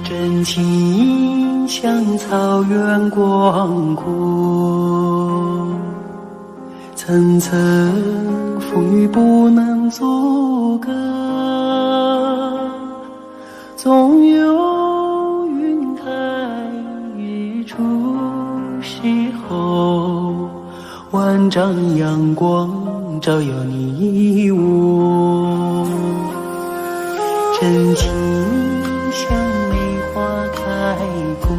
真情像草原广阔，层层风雨不能阻隔，总有云开日出时候，万丈阳光照耀你我。真情像梅花开过，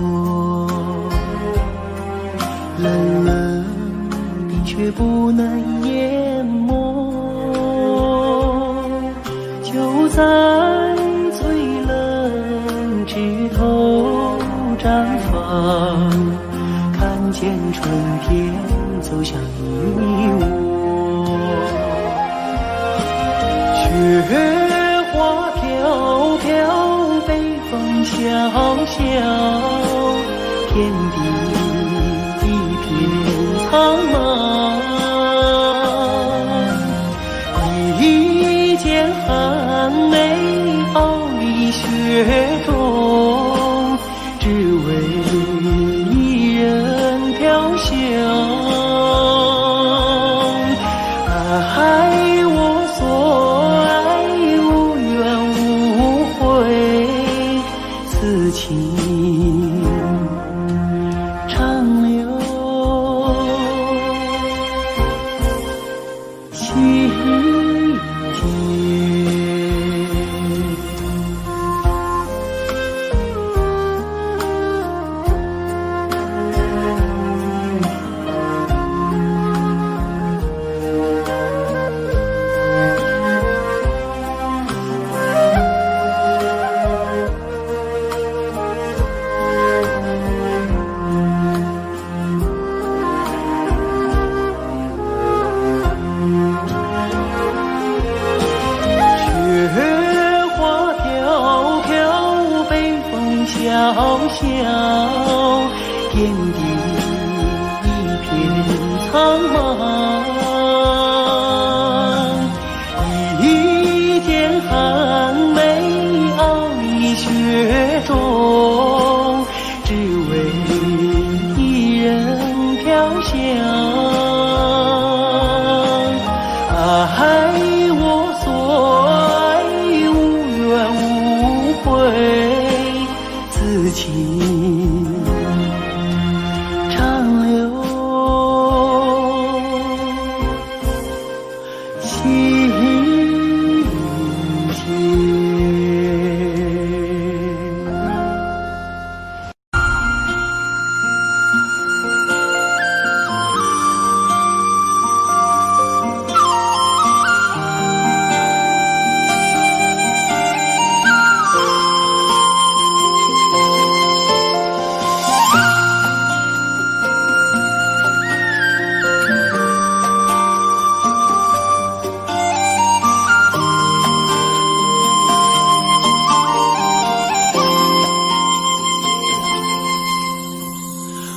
冷冷冰雪不能淹没，就在最冷枝头绽放，看见春天走向你我。雪花飘飘，北风萧萧，天地一片苍茫。一剑寒梅傲立雪中，只为一人飘香。爱我所爱，无怨无悔，此情长留心田。萧萧，天地一片苍茫。一剑寒梅傲立雪中，只为一人飘香。爱我所爱，无怨无悔，此情长留心田。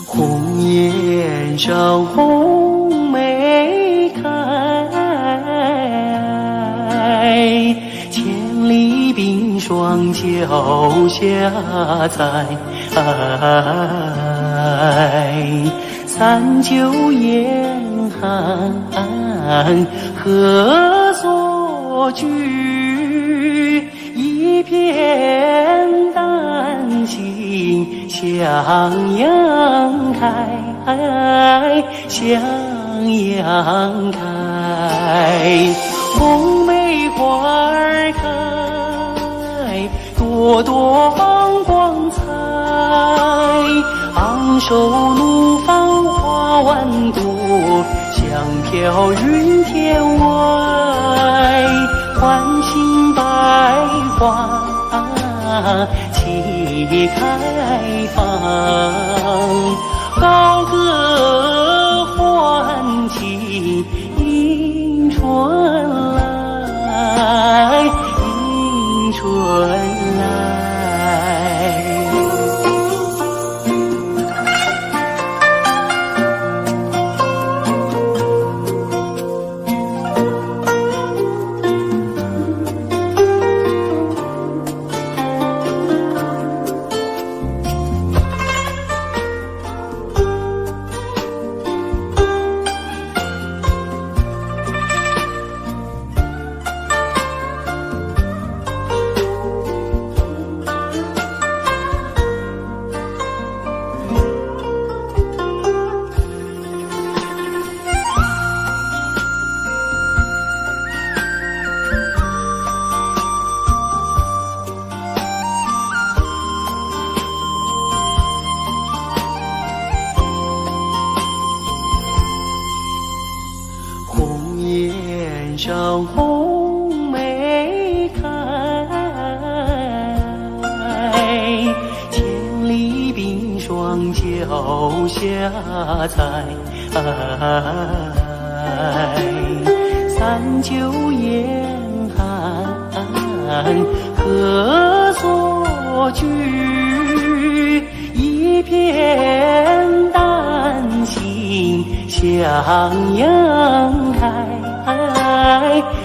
红颜上红梅开，千里冰霜脚下踩。三九严寒何所居？一片丹心向阳开，向阳开。红梅花儿开，朵朵光彩。昂首怒放花万朵，香飘云天外。唤醒百花齐开放，高歌欢庆迎春来，迎春来。上红梅开，千里冰霜脚下踩。三九严寒何所居？一片丹心向阳开，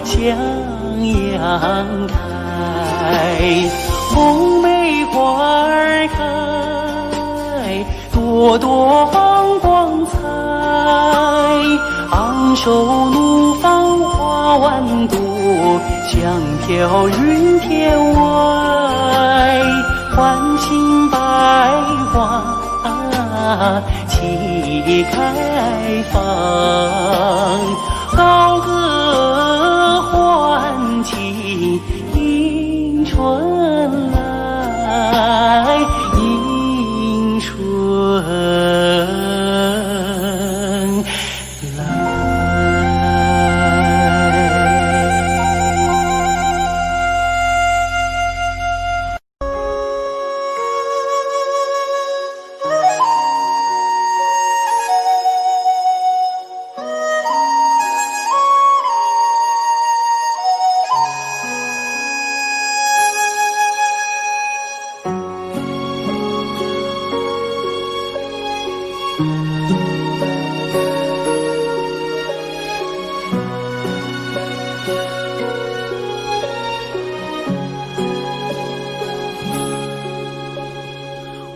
向阳开。红梅花儿开，朵朵放光彩。昂首怒放花万朵，香飘云天外。唤醒百花齐开放，高歌欢庆迎春来，迎春来。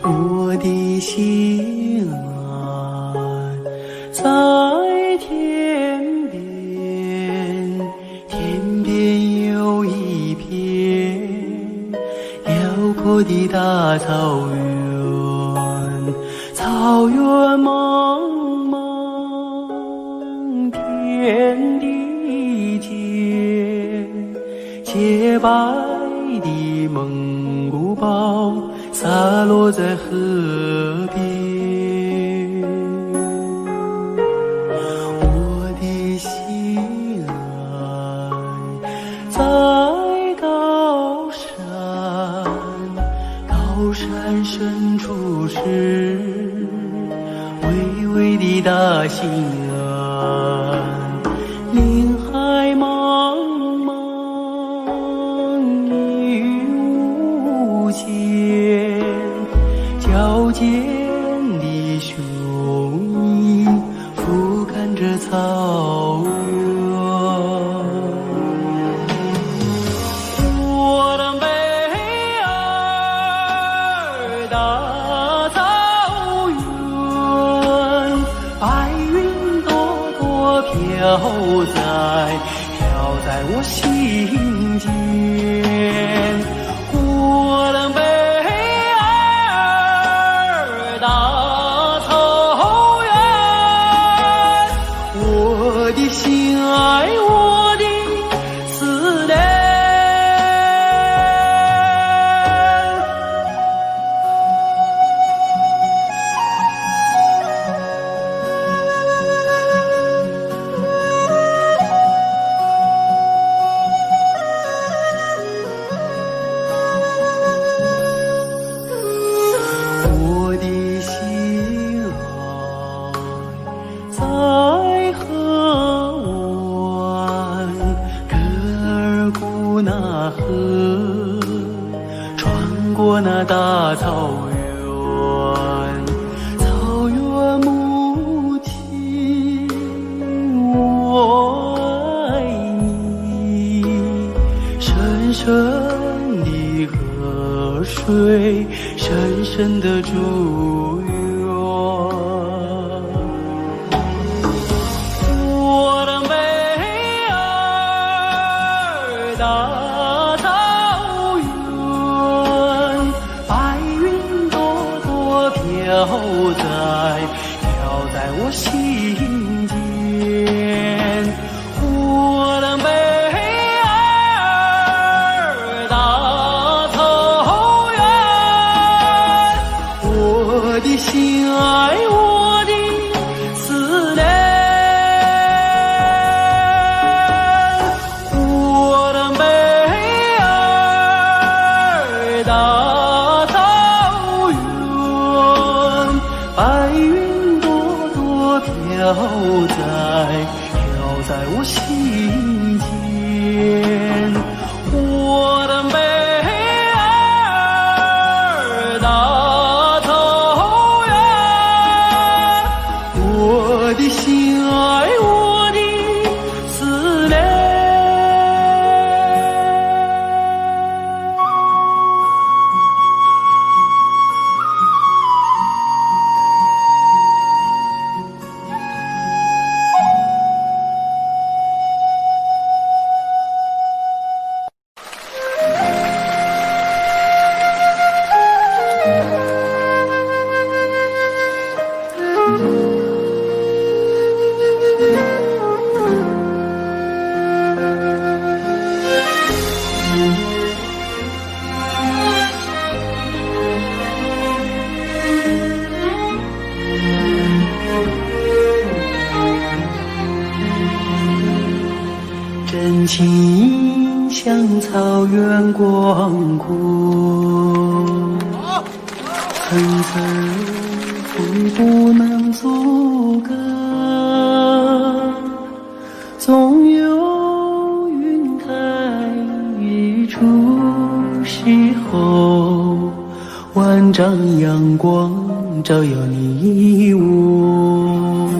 我的心啊，在天边，天边有一片辽阔的大草原，草原茫茫，天地间，洁白的蒙古包洒落在河边，我的心爱在高山，高山深处是巍巍的大兴安，林海茫茫一无间，矫健的雄鹰俯瞰着草原。我的北儿大草原，白云朵朵飘在我心间。我的北大草原，我的心爱，我的思念。我的心爱在河湾，格尔古纳河，穿过那大草原，草原母亲，我爱你，深深的河水，深深的祝愿。我的北儿大草原，白云朵朵飘在我心间。我的北儿大草原，我的心爱，我的思念。在我心间，我的美儿大草原，我的心爱，我的思念。真情像草原广阔，层层风不能阻隔，总有云开日出时候，万丈阳光照耀你我，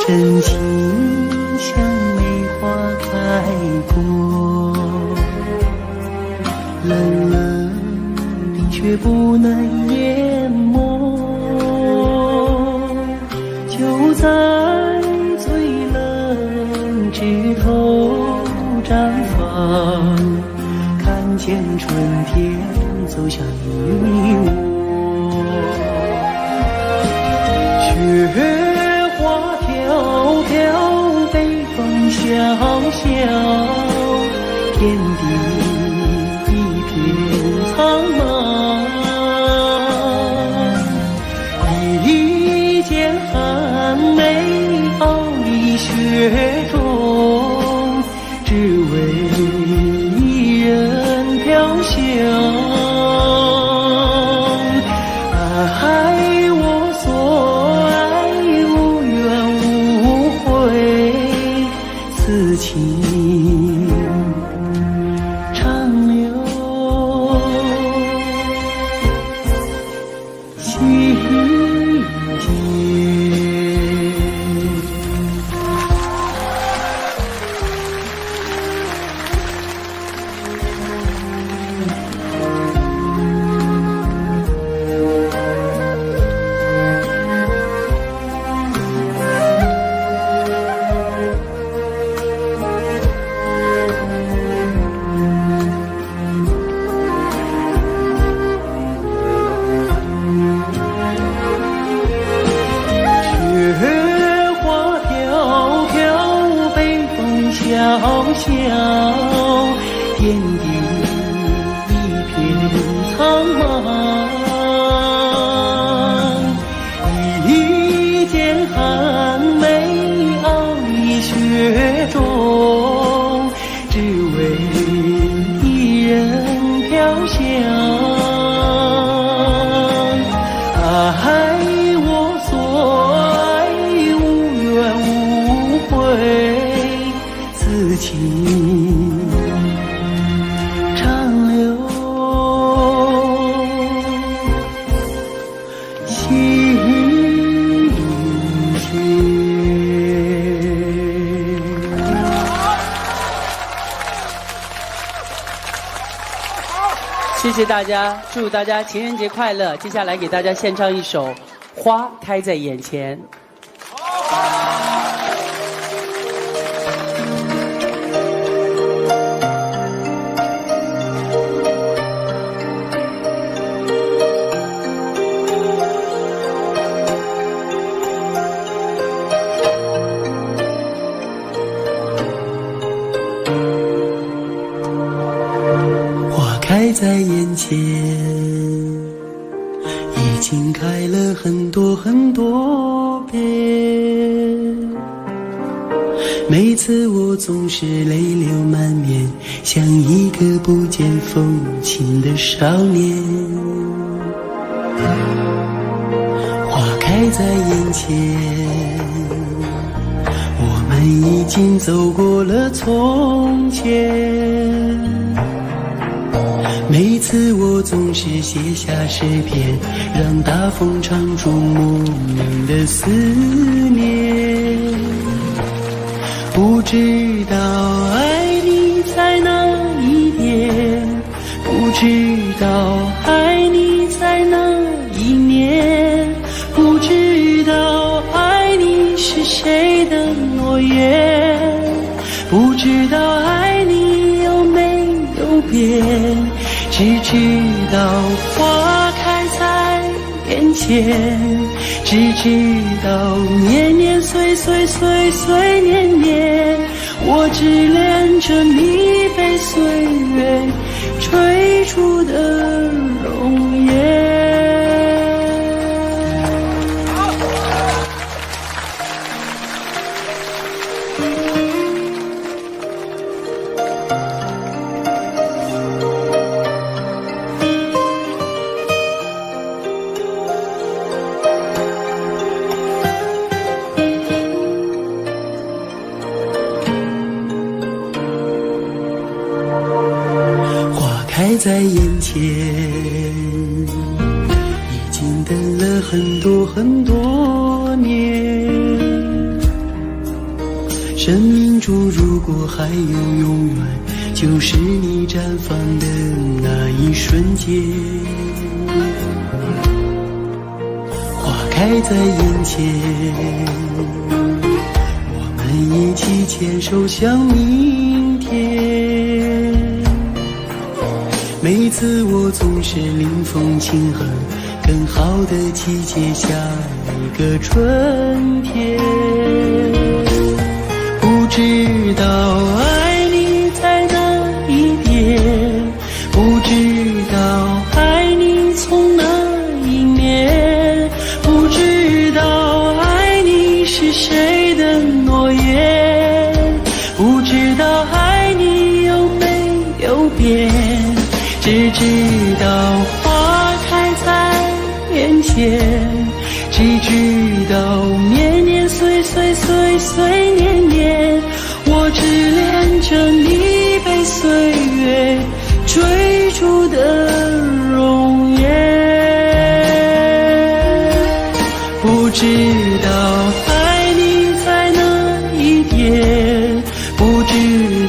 真情像开过，冷冷的却不能淹没，就在最冷枝头绽放，看见春天走向你我，雪花飘飘，北风萧萧，天地一片苍茫，一件寒梅傲立雪中，只为一人飘香。爱我所爱，无怨无悔，此情长留心间。小小天地一片苍茫，一件寒梅傲立雪中，只为一人飘香。爱我所爱，无怨无悔，此情长留心间。谢谢大家，祝大家情人节快乐！接下来给大家献唱一首《花开在眼前》。开在眼前，已经开了很多很多遍。每次我总是泪流满面，像一个不见风情的少年。花开在眼前，已经走过了从前，每次我总是写下诗篇，让大风唱出莫名的思念。不知道爱你在哪一边，不知道爱你在哪一年，不知道爱你是谁的诺言，不知道爱你有没有变，只知道花开在眼前，只知道年年岁岁岁岁年年，我只恋着你被岁月追逐的容颜。开在眼前，已经等了很多很多年。生命中如果还有永远，就是你绽放的那一瞬间。花开在眼前，我们一起牵手向明天。每次我总是临风轻哼，更好的季节下一个春天。不知道爱你在哪一边，不知道爱你从哪一年，不知道爱你是谁的诺言，不知道爱你有没有变，只知道花开在眼前，只知道年年岁岁岁岁年年，我只恋着你被岁月追逐的容颜。不知道爱你在哪一边，不知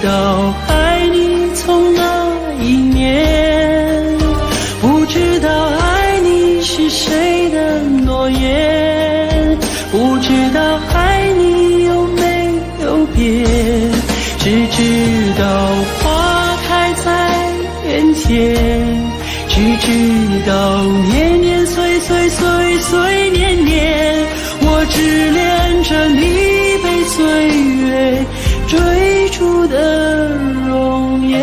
道爱你从哪一年，不知道爱你是谁的诺言，不知道爱你有没有变，只知道花开在眼前，只知道年年岁岁岁岁年年，我只恋着你被岁月追逐的容颜。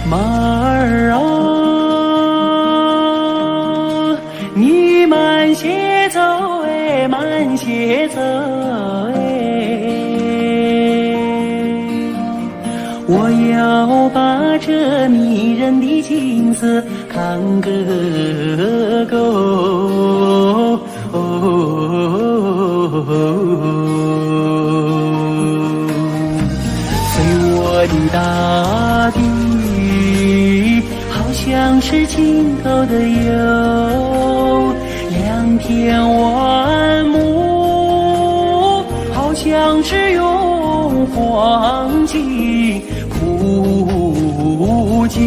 马儿啊，你慢些走哎，慢些走哎，我要把这迷人的景色看个够。随我的大地，好像是尽头的有两片万亩，好像是用黄金铺就。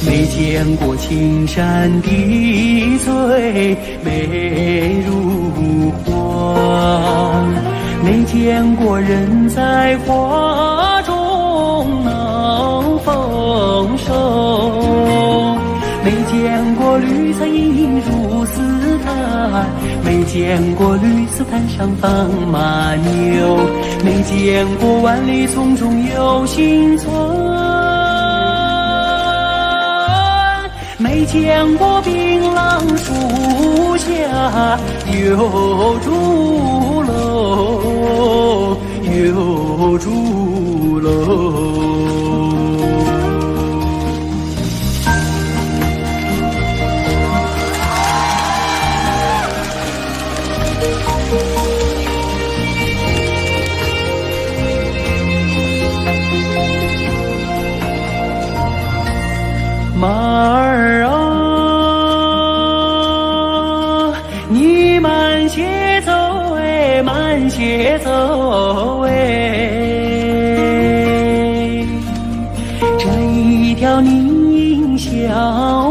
没见过青山的最美如画，没见过人在花中能丰收，没见过绿色影如斯坦，没见过绿丝滩上放马牛，没见过万里丛中有行村，没见过槟榔树下有竹楼，有竹楼。马儿啊，你慢些走哎，慢些走哎，这一条泥小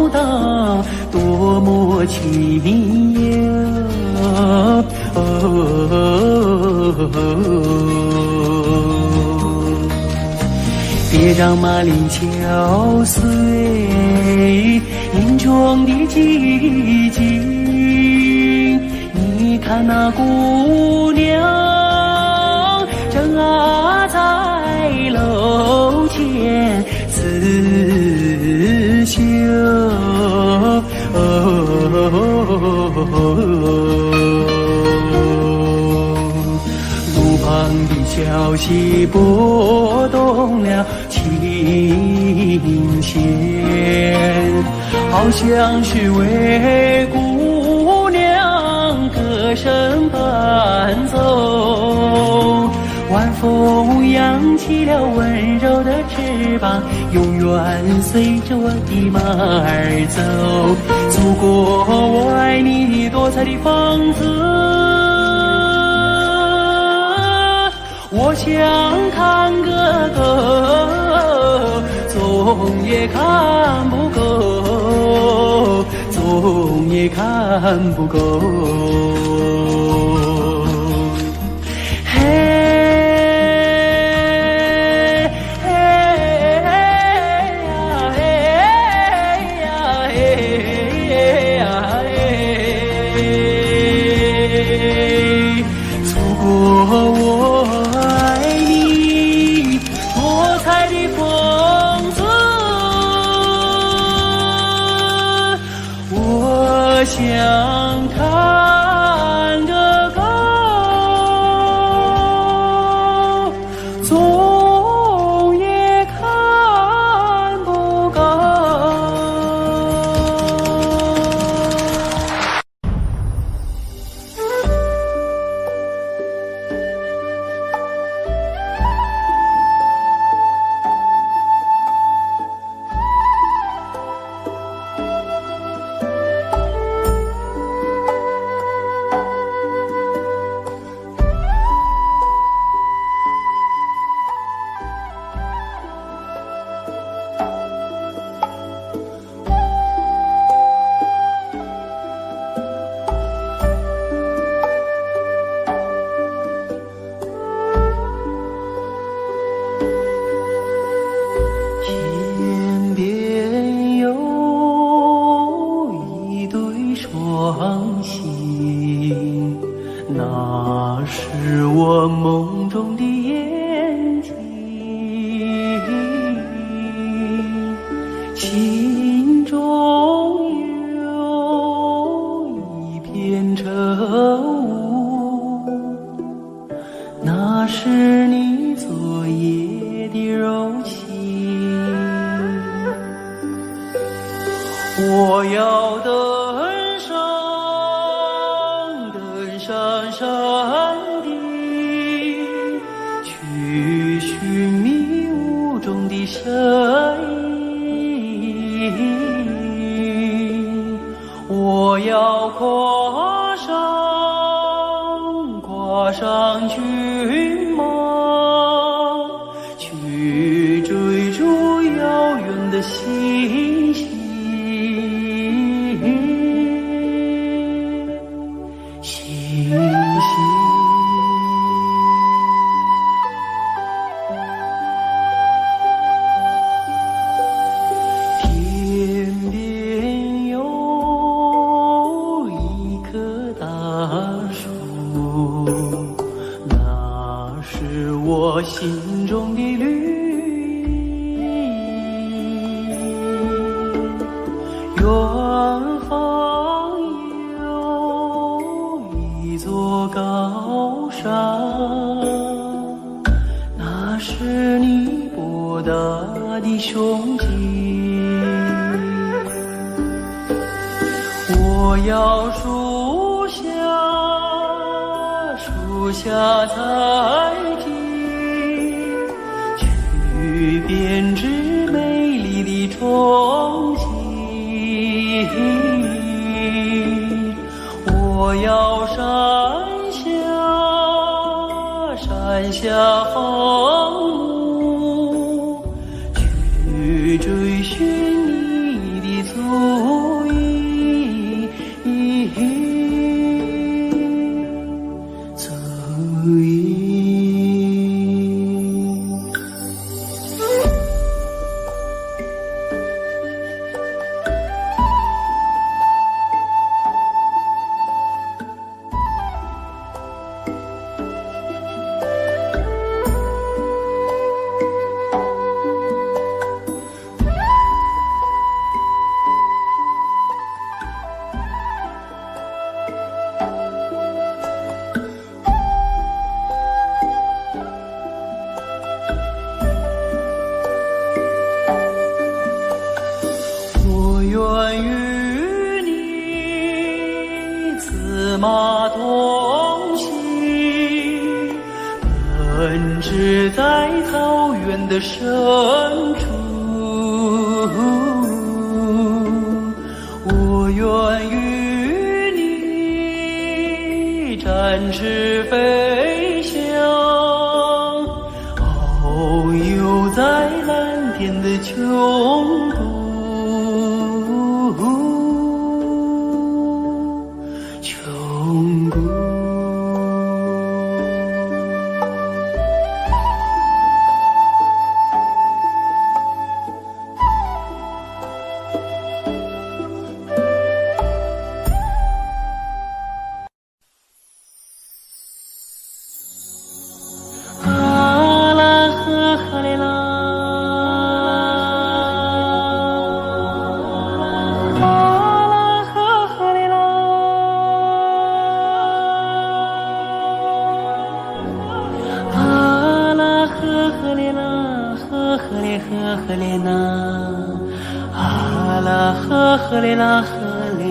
道多么清幽。别让马铃敲碎林中的寂静，你看那姑娘正在楼前刺绣，路旁的小溪拨动了琴弦，好像是为姑娘歌声伴奏。晚风扬起了温柔的翅膀，永远随着我的马儿走，走过我爱你多彩的房子。我想看个够，总也看不够，总也看不够。嘿，嘿呀，嘿呀，嘿呀，嘿，走过我想看个够，总也看不够。双星，那是我梦中的眼睛，心中有一片愁雾，那是你昨夜的柔情。我要登上山顶，去寻迷雾中的身影。我要跨上骏马，去追逐遥远的星星。天边有方有一座高山，那是你博大的胸襟。我要树下采集，去编织美丽的憧憬。我要山下放牧，去追寻你的足印。愿与你策马同行，奔驰在草原的深处。我愿与你展翅飞翔，遨游在蓝天的穹谷。呵嘞呐，啊啦呵嘞啦呵嘞，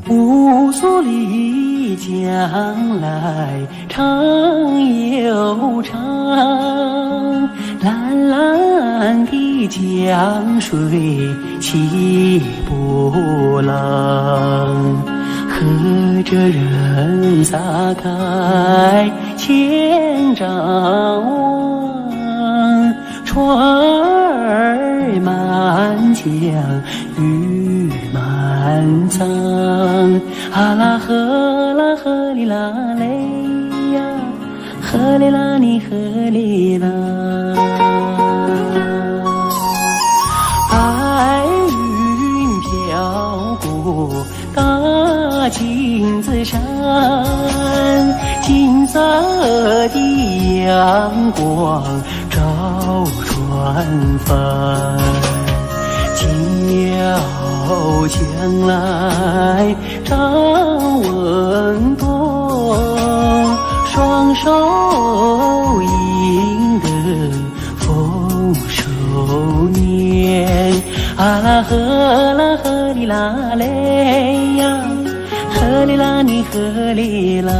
乌苏里将来长又长，蓝蓝的江水起波浪，和着人撒开千丈网，船儿满江鱼满仓，啊啦呵哩啦嘞呀，呵哩啦你呵哩啦，白云飘过大金子山，金色的阳光照船帆，叫将来张文多，双手赢得丰收年，啊啦呵哩啦嘞呀，呵哩啦你呵哩啦。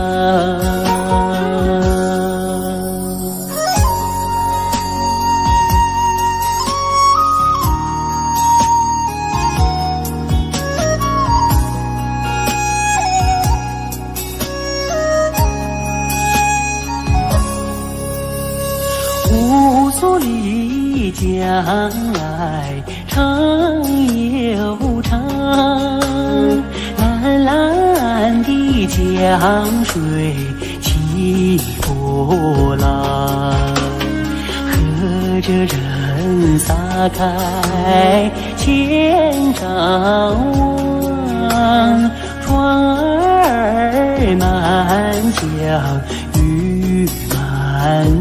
乌苏里将来长又长，蓝蓝的江水起波澜，和着人撒开千丈网，船儿满江鱼满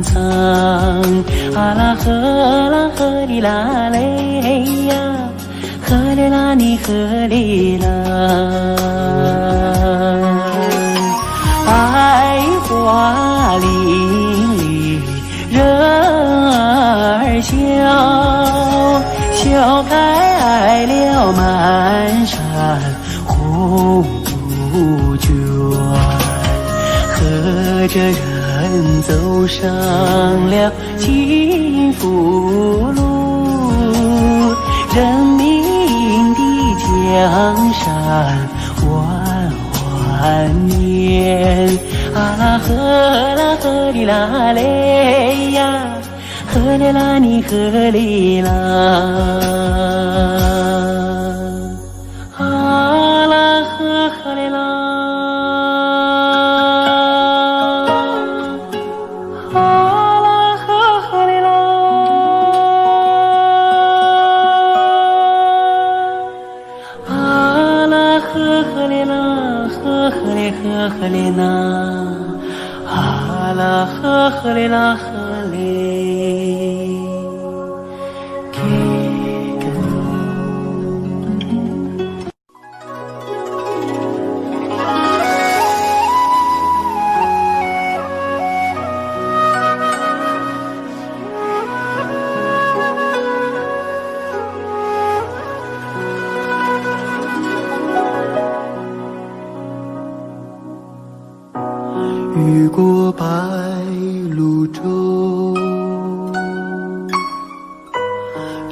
仓，啊啦呵啦呵哩啦嘞呀，呵哩啦你呵哩啦，百花林里人儿笑，笑开了满山红杜鹃，和着人走上了幸福路，人民的江山万万年，啊啦呵啦呵哩啦嘞呀，呵哩啦你呵哩啦，啊啦呵呵哩啦，啊啦呵呵哩啦，啊啦呵呵哩啦，呵呵哩呵呵哩呐，啊啦呵呵哩啦呵哩。越过白鹭洲，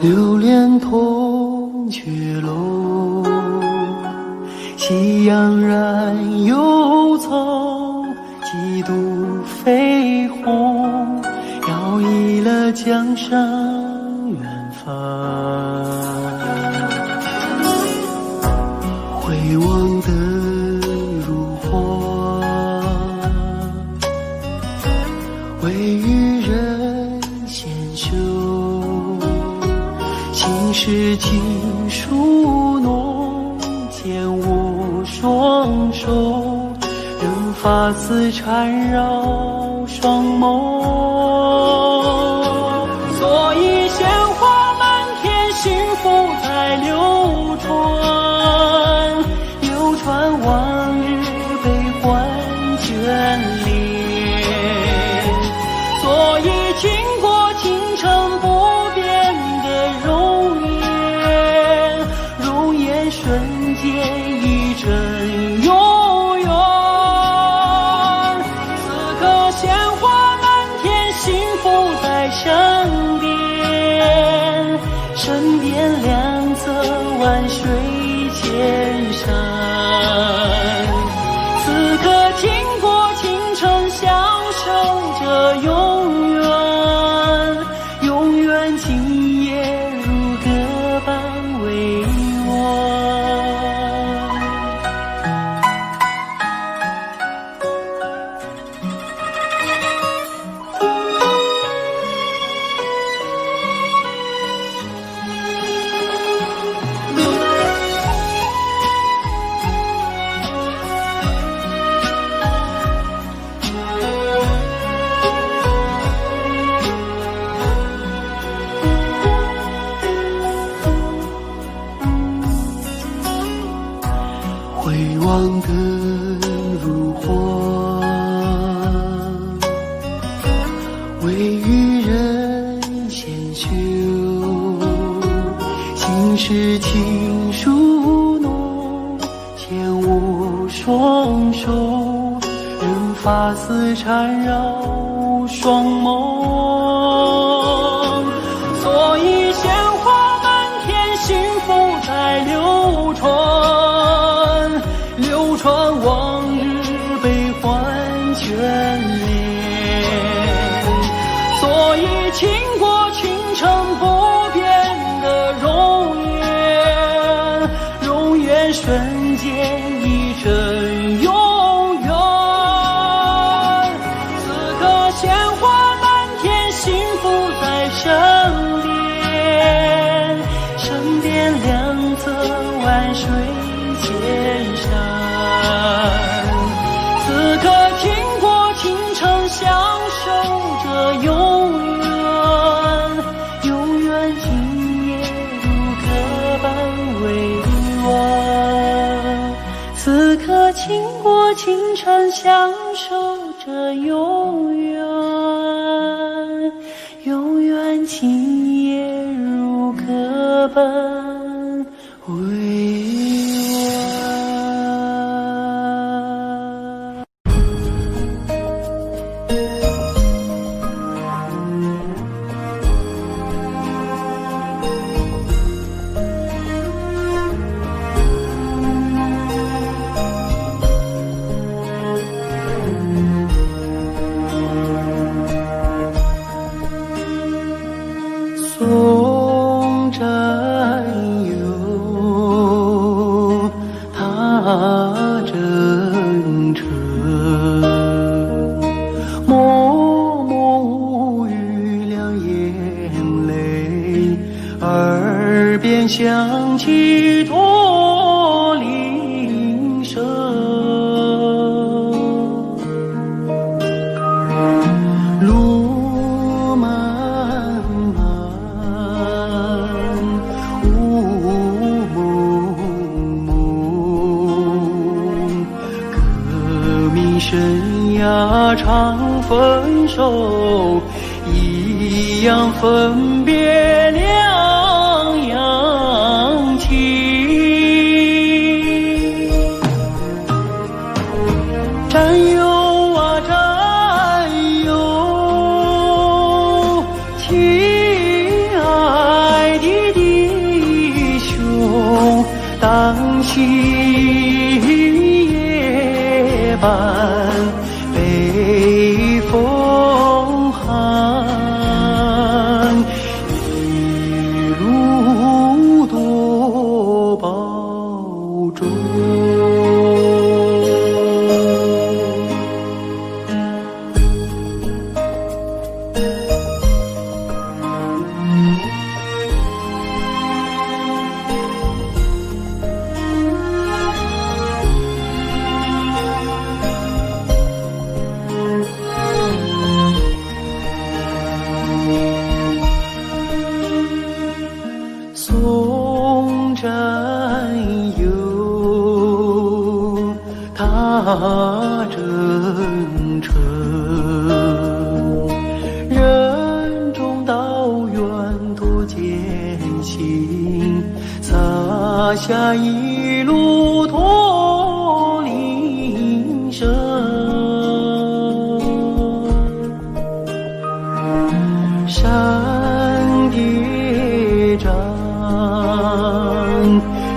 流连铜雀楼，喜洋然忧愁，几度飞鸿，摇曳了江山远方。回望的如花，为予人纤袖，心事情书浓，见我双手，任发丝缠绕双眸。所以鲜花满天，幸福在流传，流传往日悲欢眷恋。所以经过倾城不变的容颜，容颜瞬间一阵永远。此刻鲜花满天，幸福在身边，身边两侧万水千山。此刻经过倾城，享受着永远，永远今夜如歌般委婉。回望的如花，为予人纤袖，心事情书浓，牵我双手，任发丝缠绕双眸。所以鲜花满天，幸福在流传，流传往日悲欢眷恋。所以经过倾城不变的容颜，容颜瞬间一阵永远。此刻倾国倾城，享受着永远，永远今夜如歌般委婉。送战友，踏征程，默默无语两眼泪，耳边响起驼铃声。路漫漫，雾蒙蒙，革命生涯常分手，一样分别两样情。战友啊战友，亲爱的弟兄，当夕夜半北风寒，一路多保重。送战友，踏征程，任重道远多艰辛，洒下一路驼铃声。山叠嶂，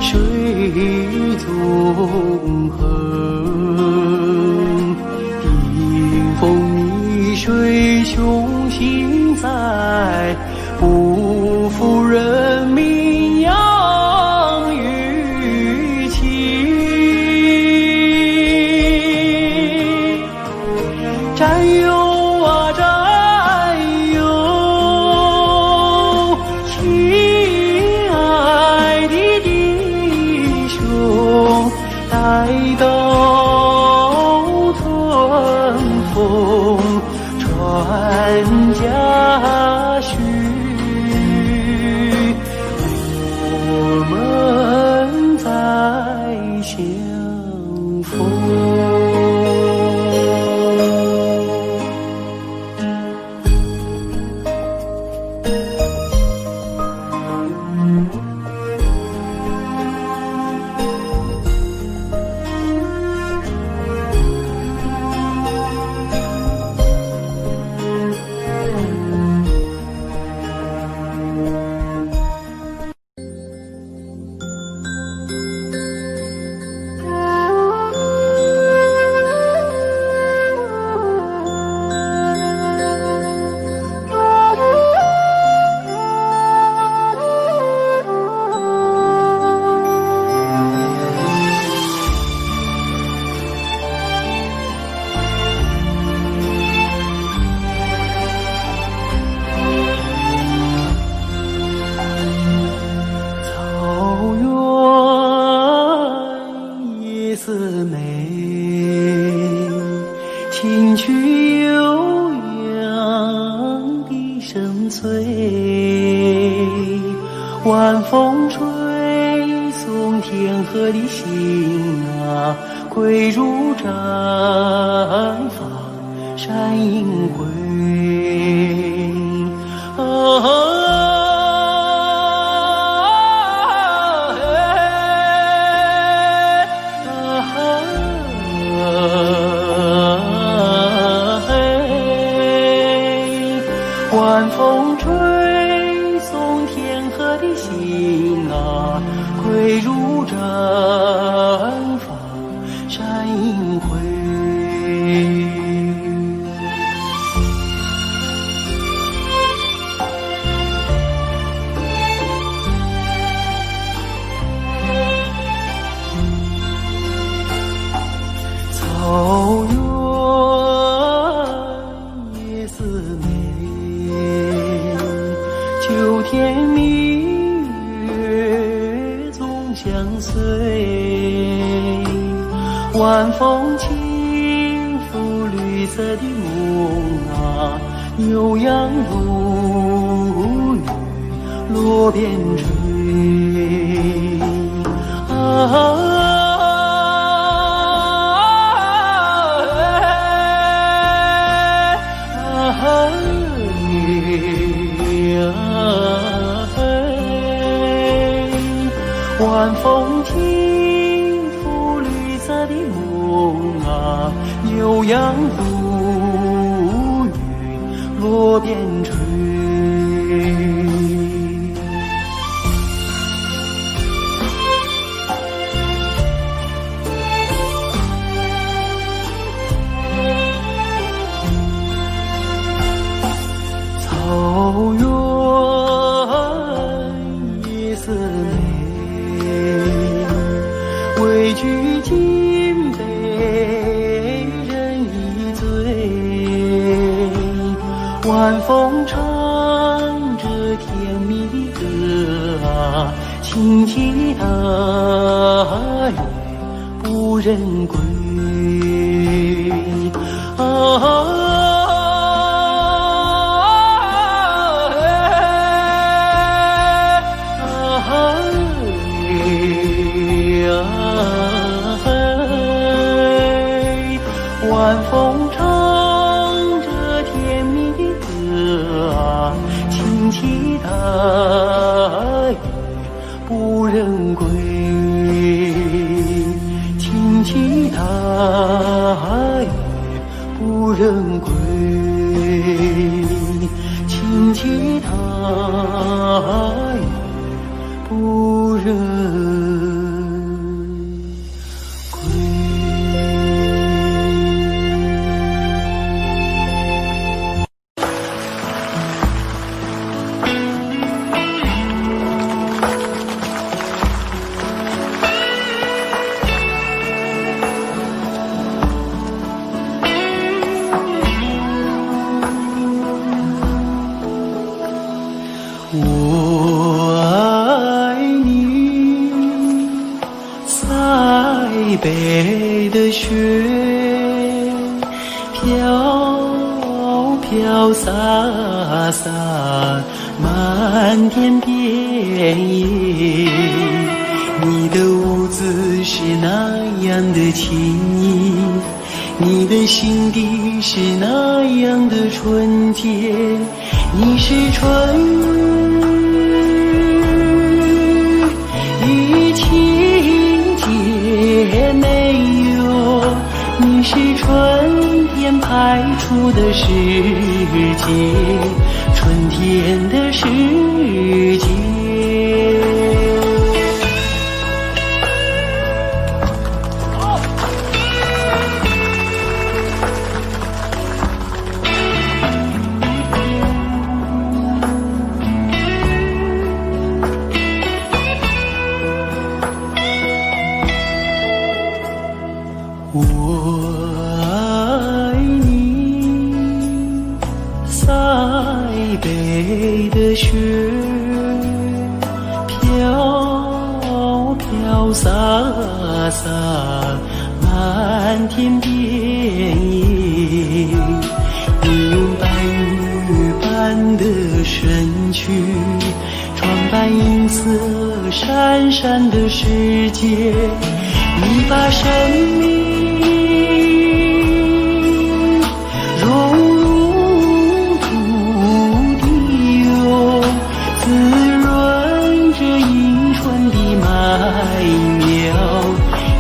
水纵横，顶风逆水，雄心在，不负人民养育情。战友啊战友，亲爱的弟兄，待到春风传家序，我们再相逢。四美，听取悠扬的声催，晚风吹送天天河的心啊，归如绽放山映辉晚风吹送天河的心啊，归如绽放山映辉草原夜似美，秋天明月总相随，晚风轻拂绿色的梦啊，牛羊如雨落边吹晚风轻拂绿色的梦啊，牛羊如雨落边吹草原夜似美，畏惧金杯人已醉，晚风唱着甜蜜的歌啊，轻骑踏月不忍归晚风唱着甜蜜的歌啊，轻骑踏月不忍归，轻骑踏月不忍归，轻骑踏月不忍我爱你，塞北的雪，飘飘洒洒，漫天遍野。你的舞姿是那样的轻盈，你的心底是那样的纯洁，你是春雨情节没有，你是春天派出的世界，春天的世界。我爱你，塞北的雪，飘飘洒洒，漫天遍野。你用白玉般的身躯，装扮银色闪闪的世界，你把生命融入土地哟，滋润着迎春的麦苗，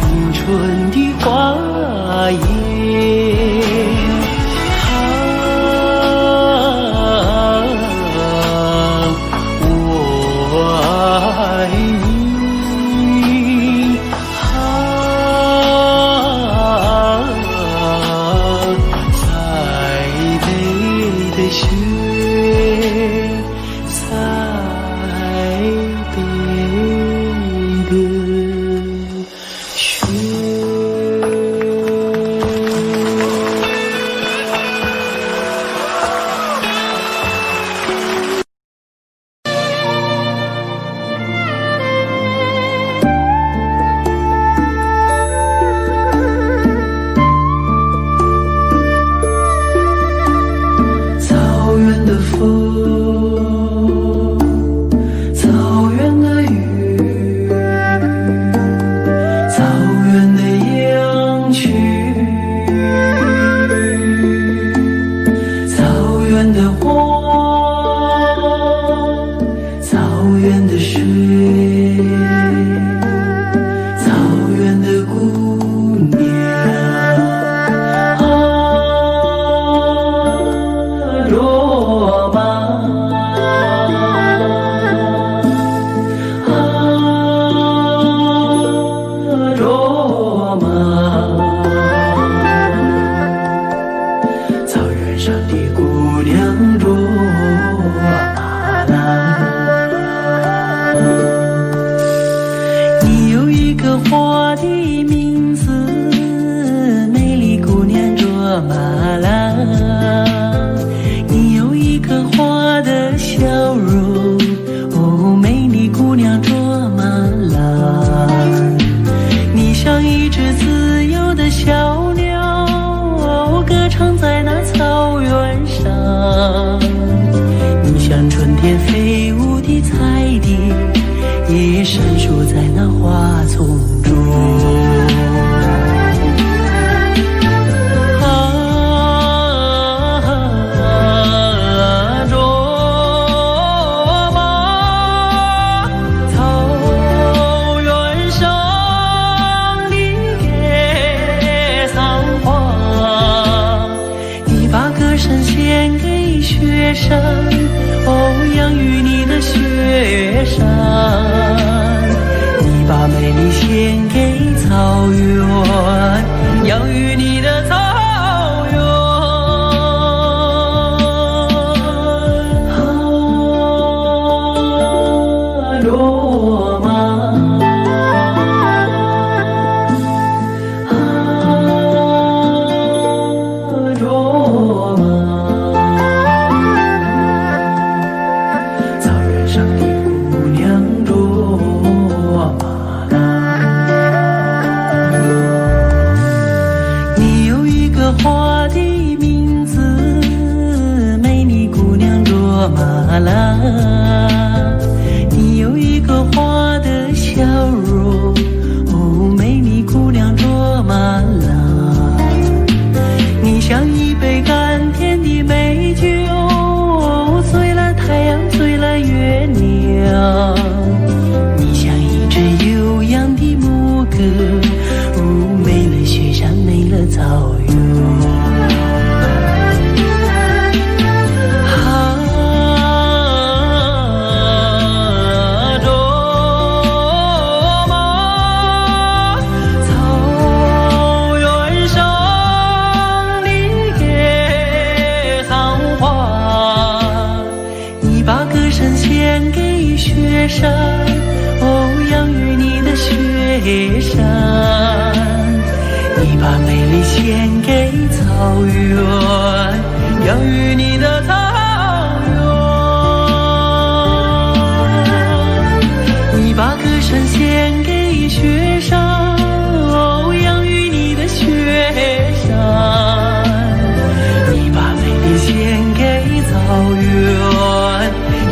迎春的花叶。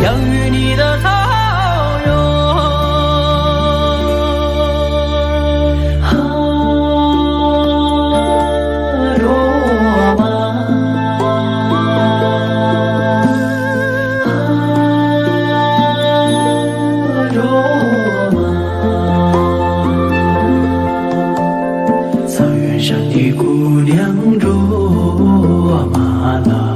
养育你的草上的姑娘卓玛拉。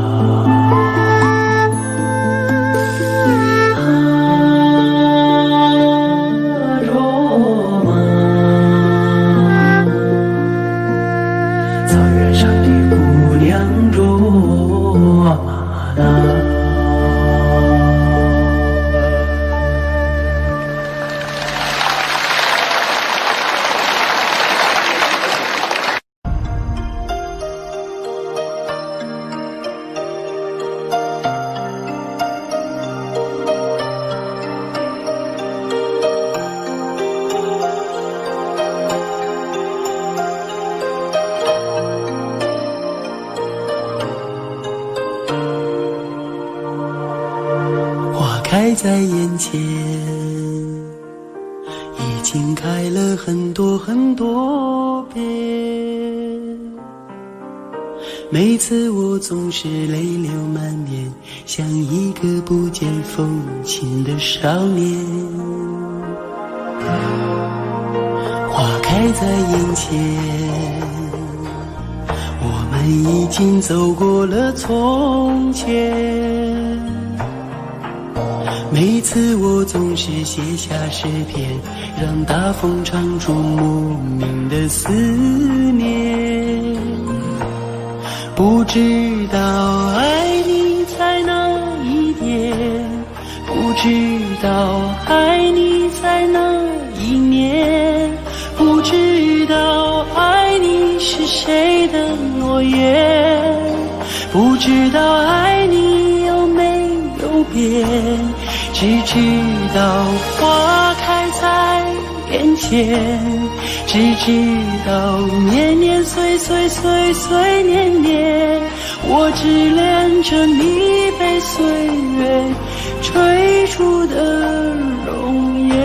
开在眼前，已经开了很多很多遍。每次我总是泪流满面，像一个不见风情的少年。花开在眼前，我们已经走过了从前。每次我总是写下诗篇，让大风唱出莫名的思念。不知道爱你在哪一点，不知道爱你在哪一年，不知道爱你是谁的诺言，不知道爱你有没有变。只知道花开在眼前，只知道年年岁岁岁岁年年，我只恋着你被岁月追逐的容颜。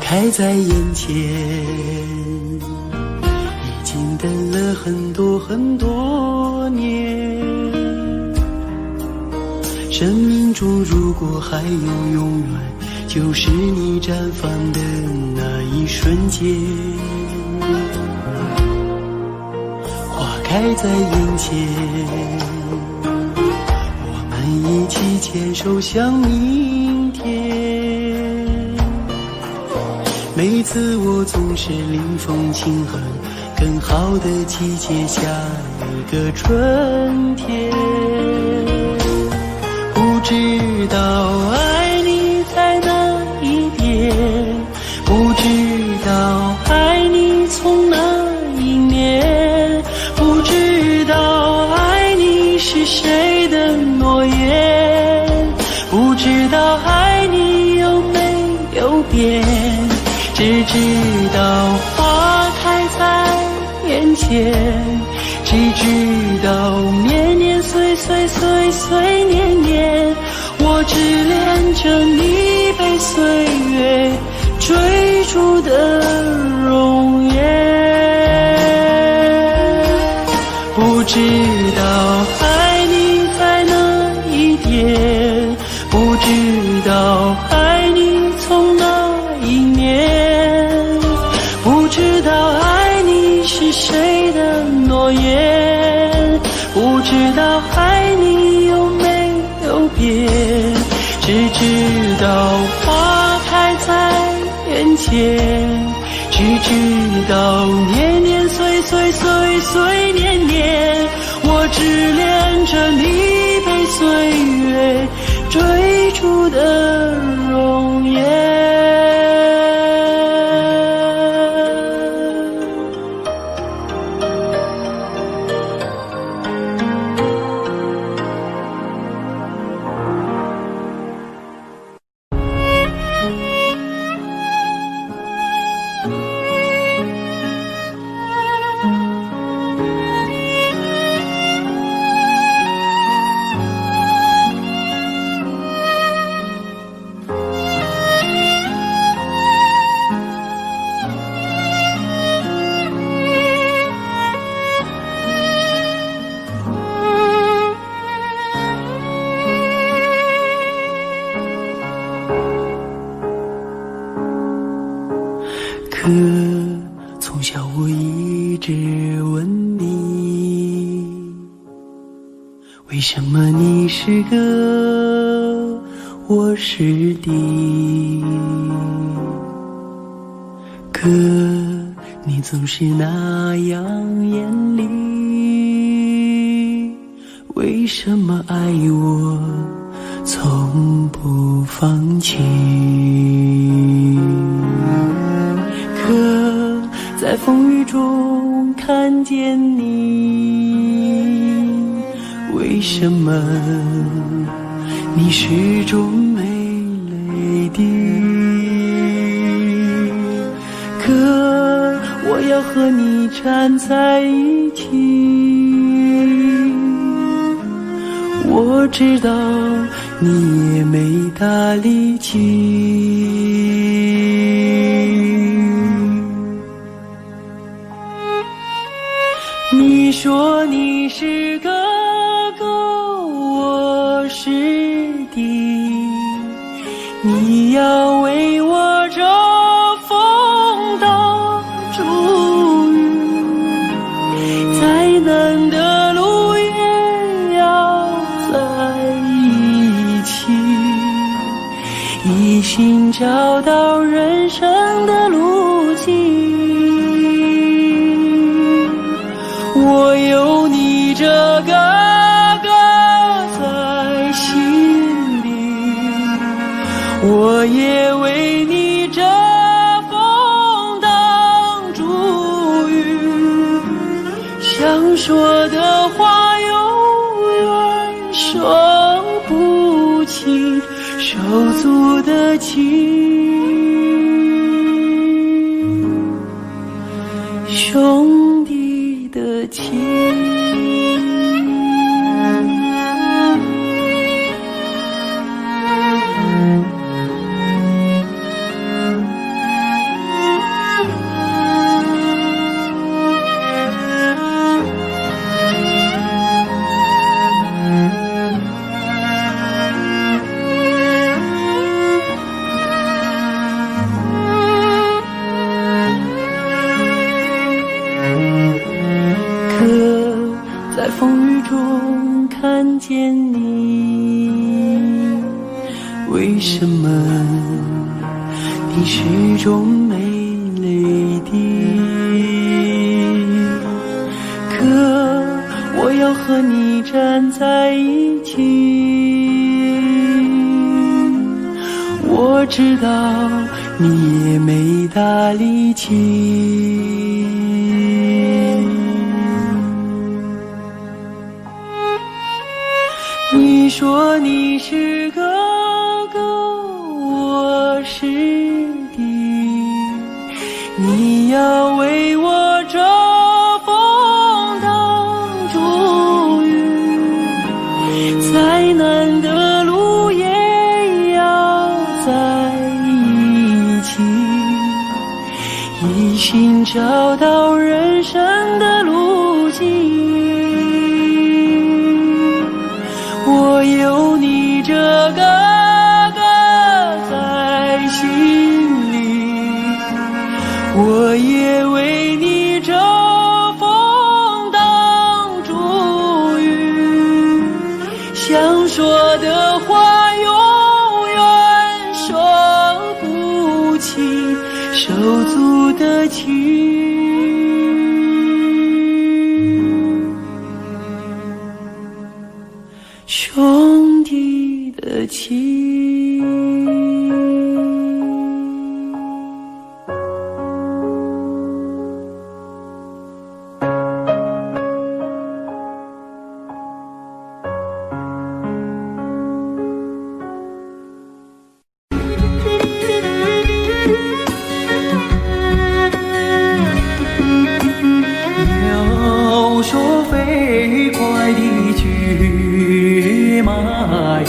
开在眼前，已经等了很多很多年。生命中如果还有永远，就是你绽放的那一瞬间。花开在眼前，我们一起牵手向明天。每次我总是临风轻哼，更好的季节下一个春天。不知道爱你在哪一边，不知道爱你从哪一年，不知道爱你是谁的诺言，不知道爱你有没有变。只知道花开在眼前，只知道年年岁岁岁岁年年，我只恋着你被岁月追逐的容颜。不知道爱你在哪一点，不知道爱你从哪一年，不知道爱你是谁的诺言，不知道爱你有没有变。只知道花开在眼前，只知道年年岁岁岁岁年年，我只恋着你被岁月追逐的容颜。为什么你是歌，我是笛？可你总是那样严厉，为什么爱我从不放弃？可在风雨中看见你，为什么你始终没泪滴？可我要和你站在一起，我知道你也没大力气。你说你是哥哥，我是弟，你要为我遮风挡雨，再难的路也要在一起，一心找到人生的路径。我有你这个哥在心里，我也为你遮风挡住雨，想说的话永远说不清，手足的情，兄弟的情。在风雨中看见你，为什么你始终没泪滴？可我要和你站在一起，我知道你也没大力气。你说你是哥哥，我是弟，你要为我遮风挡住雨，再难的路也要在一起，一心找到人生的路径。我有你这个哥在心里，我也为你遮风挡住雨，想说的话永远说不清，手足的情。兄弟的情。要说飞快的骏马哟，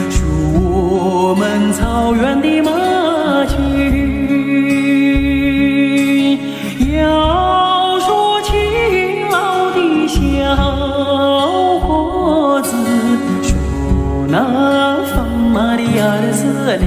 属我们草原的马群；要说勤劳的小伙子，属那放马的儿子嘞。